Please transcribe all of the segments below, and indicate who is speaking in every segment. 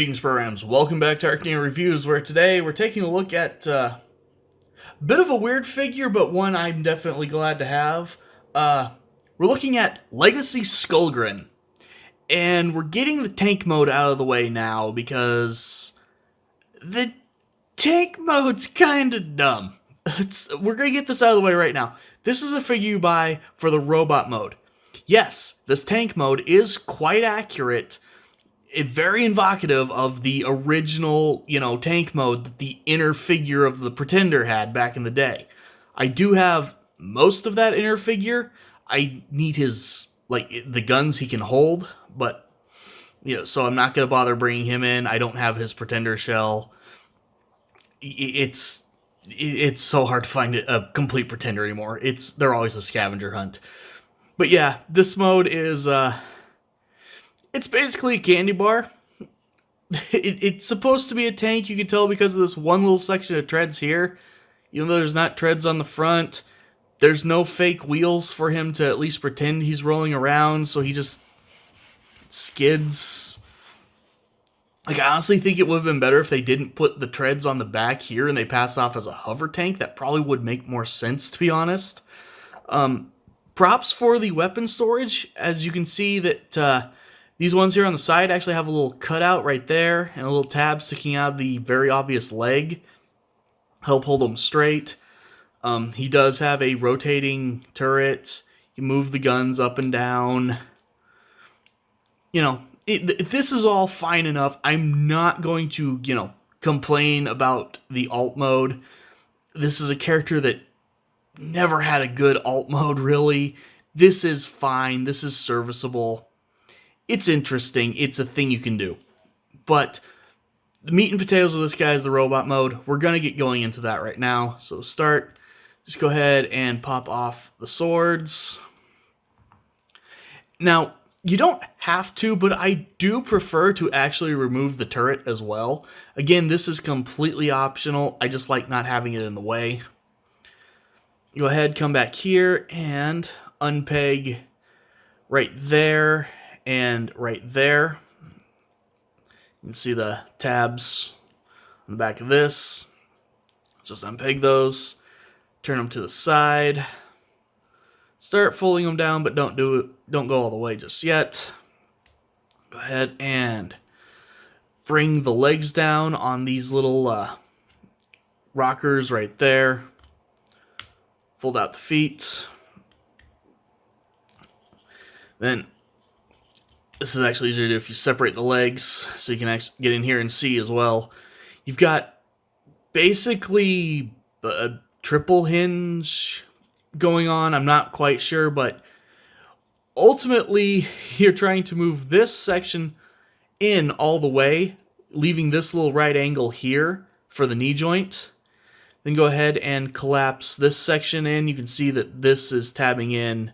Speaker 1: Greetings, programs. Welcome back to ArcNeo Reviews, where today we're taking a look at a bit of a weird figure, but one I'm definitely glad to have. We're looking at Legacy Skullgrin, and we're getting the tank mode out of the way now because the tank mode's kind of dumb. We're going to get this out of the way right now. This is a figure you buy for the robot mode. Yes, this tank mode is quite accurate. Very evocative of the original, tank mode that the inner figure of the Pretender had back in the day. I do have most of that inner figure. I need his, the guns he can hold, but, so I'm not going to bother bringing him in. I don't have his Pretender shell. It's so hard to find a complete Pretender anymore. They're always a scavenger hunt. But yeah, this mode is, it's basically a candy bar. It's supposed to be a tank, you can tell because of this one little section of treads here. Even though there's not treads on the front, there's no fake wheels for him to at least pretend he's rolling around, so he just skids. I honestly think it would have been better if they didn't put the treads on the back here and they passed off as a hover tank. That probably would make more sense, to be honest. Props for the weapon storage. As you can see that these ones here on the side actually have a little cutout right there and a little tab sticking out of the very obvious leg. Help hold them straight. He does have a rotating turret. You move the guns up and down. This is all fine enough. I'm not going to, complain about the alt mode. This is a character that never had a good alt mode, really. This is fine. This is serviceable. It's interesting. It's a thing you can do. But the meat and potatoes of this guy is the robot mode. We're going to get going into that right now. So start, just go ahead and pop off the swords. Now, you don't have to, but I do prefer to actually remove the turret as well. Again, this is completely optional. I just like not having it in the way. Go ahead, come back here, and unpeg right there and right there. You can see the tabs on the back of this. Just unpeg those, turn them to the side, start folding them down, but don't go all the way just yet. Go ahead and bring the legs down on these little rockers right there. Fold out the feet. Then this is actually easier to do if you separate the legs so you can actually get in here and see as well. You've got basically a triple hinge going on. I'm not quite sure, but ultimately you're trying to move this section in all the way, leaving this little right angle here for the knee joint. Then go ahead and collapse this section in. You can see that this is tabbing in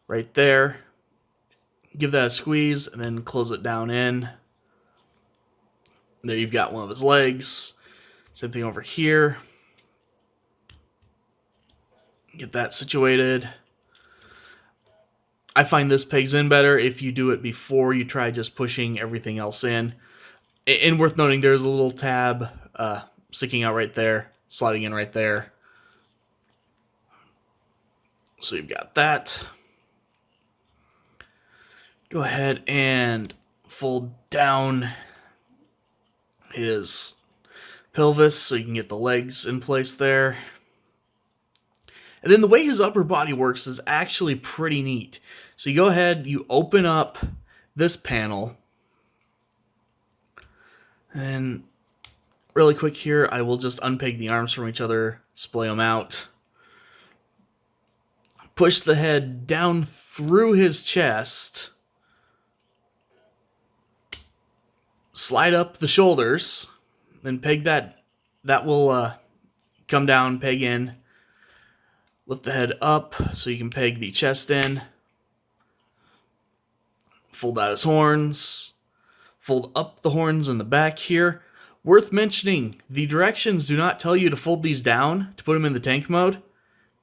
Speaker 1: right there. Give that a squeeze and then close it down in. There you've got one of his legs. Same thing over here. Get that situated. I find this pegs in better if you do it before you try just pushing everything else in. And worth noting, there's a little tab sticking out right there, sliding in right there. So you've got that. Go ahead and fold down his pelvis so you can get the legs in place there. And then the way his upper body works is actually pretty neat. So you go ahead, you open up this panel. And really quick here, I will just unpeg the arms from each other, splay them out. Push the head down through his chest. Slide up the shoulders, then peg that. That will come down, peg in. Lift the head up so you can peg the chest in. Fold out his horns. Fold up the horns in the back here. Worth mentioning, the directions do not tell you to fold these down to put them in the tank mode.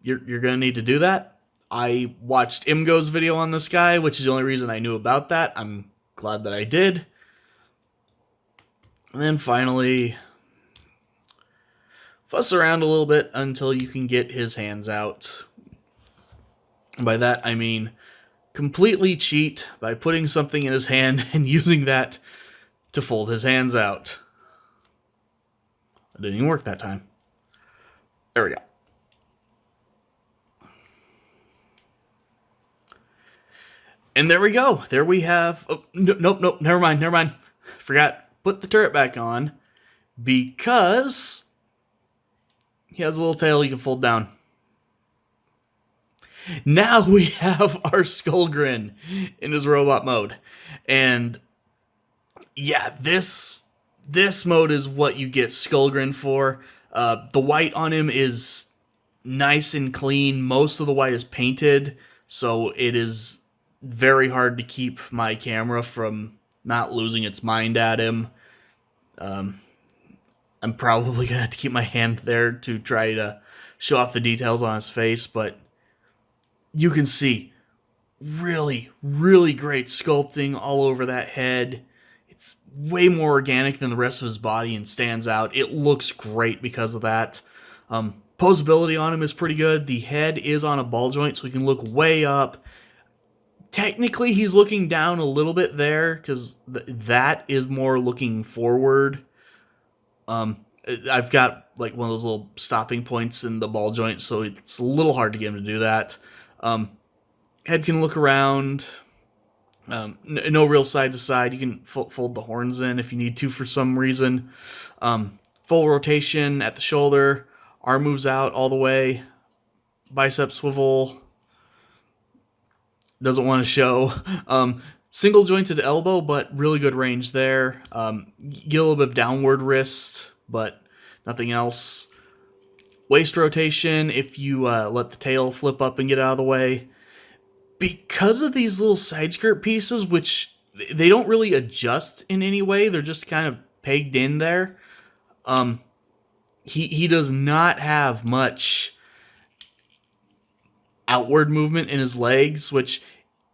Speaker 1: You're going to need to do that. I watched Imgo's video on this guy, which is the only reason I knew about that. I'm glad that I did. And then finally, fuss around a little bit until you can get his hands out. And by that, I mean completely cheat by putting something in his hand and using that to fold his hands out. It didn't even work that time. There we go. And there we go. There we have... Oh, nope, never mind. Forgot. Put the turret back on because he has a little tail you can fold down. Now we have our Skullgrin in his robot mode. And yeah, this mode is what you get Skullgrin for. The white on him is nice and clean. Most of the white is painted, so it is very hard to keep my camera from not losing its mind at him. I'm probably going to have to keep my hand there to try to show off the details on his face, but you can see really, really great sculpting all over that head. It's way more organic than the rest of his body and stands out. It looks great because of that. Posability on him is pretty good. The head is on a ball joint, so he can look way up. Technically, he's looking down a little bit there, because that is more looking forward. I've got like one of those little stopping points in the ball joint, so it's a little hard to get him to do that. Head can look around. No real side to side. You can fold the horns in if you need to for some reason. Full rotation at the shoulder. Arm moves out all the way. Bicep swivel. Doesn't want to show. Single jointed elbow, but really good range there. Get a little bit of downward wrist, but nothing else. Waist rotation if you let the tail flip up and get out of the way. Because of these little side skirt pieces, which they don't really adjust in any way, they're just kind of pegged in there. He does not have much outward movement in his legs, which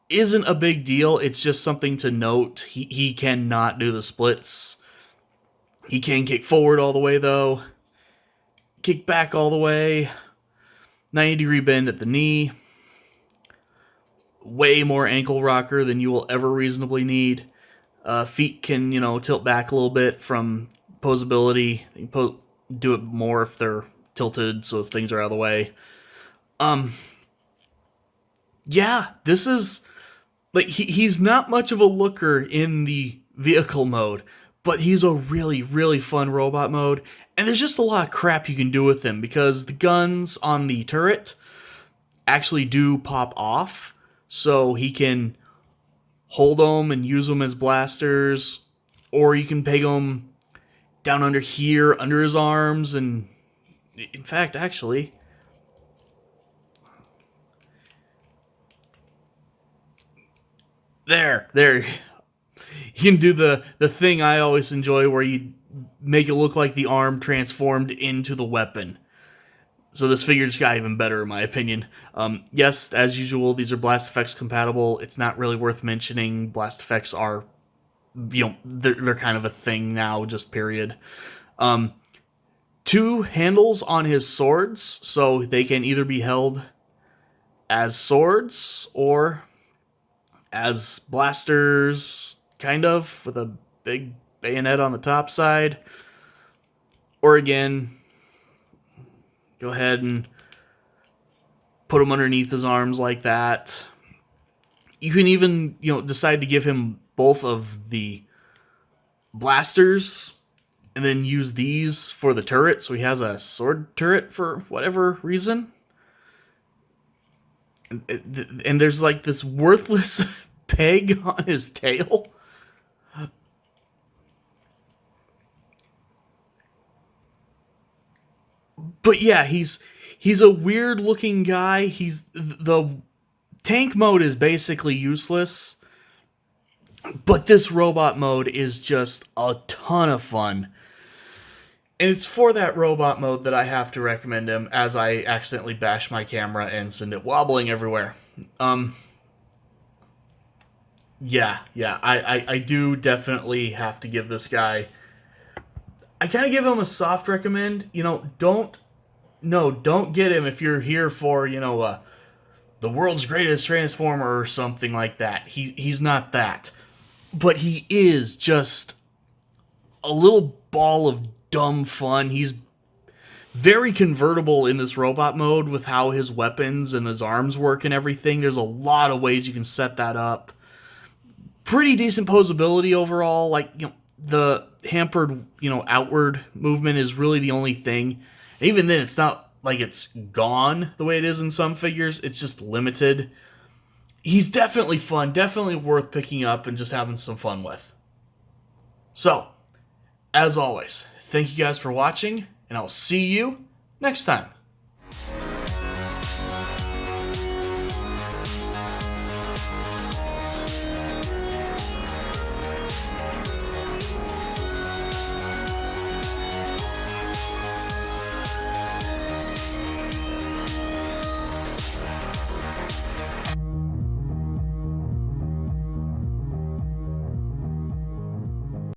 Speaker 1: isn't a big deal. It's just something to note. He cannot do the splits. He can kick forward all the way, though. Kick back all the way. 90-degree bend at the knee. Way more ankle rocker than you will ever reasonably need. Feet can, tilt back a little bit from posability. You can do it more if they're tilted so things are out of the way. Yeah, this is... like, he's not much of a looker in the vehicle mode, but he's a really, really fun robot mode. And there's just a lot of crap you can do with him, because the guns on the turret actually do pop off. So he can hold them and use them as blasters, or you can peg them down under here, under his arms, and in fact, actually... There. You can do the thing I always enjoy where you make it look like the arm transformed into the weapon. So this figure just got even better in my opinion. Yes, as usual, these are Blast Effects compatible. It's not really worth mentioning. Blast Effects are, they're kind of a thing now, just period. 2 handles on his swords, so they can either be held as swords or as blasters, kind of, with a big bayonet on the top side. Or again, go ahead and put them underneath his arms like that. You can even, decide to give him both of the blasters and then use these for the turret, so he has a sword turret for whatever reason. And there's like this worthless peg on his tail. But yeah, he's a weird looking guy. The tank mode is basically useless, but this robot mode is just a ton of fun. And it's for that robot mode that I have to recommend him, as I accidentally bash my camera and send it wobbling everywhere. Yeah, I do definitely have to give this guy I kind of give him a soft recommend. You know, don't get him if you're here for, the world's greatest Transformer or something like that. He's not that. But he is just a little ball of dumb fun. He's very convertible in this robot mode with how his weapons and his arms work and everything. There's a lot of ways you can set that up. Pretty decent posability overall. Like, the hampered, outward movement is really the only thing. Even then, it's not like it's gone the way it is in some figures. It's just limited. He's definitely fun, definitely worth picking up and just having some fun with. So, as always, thank you guys for watching, and I'll see you next time.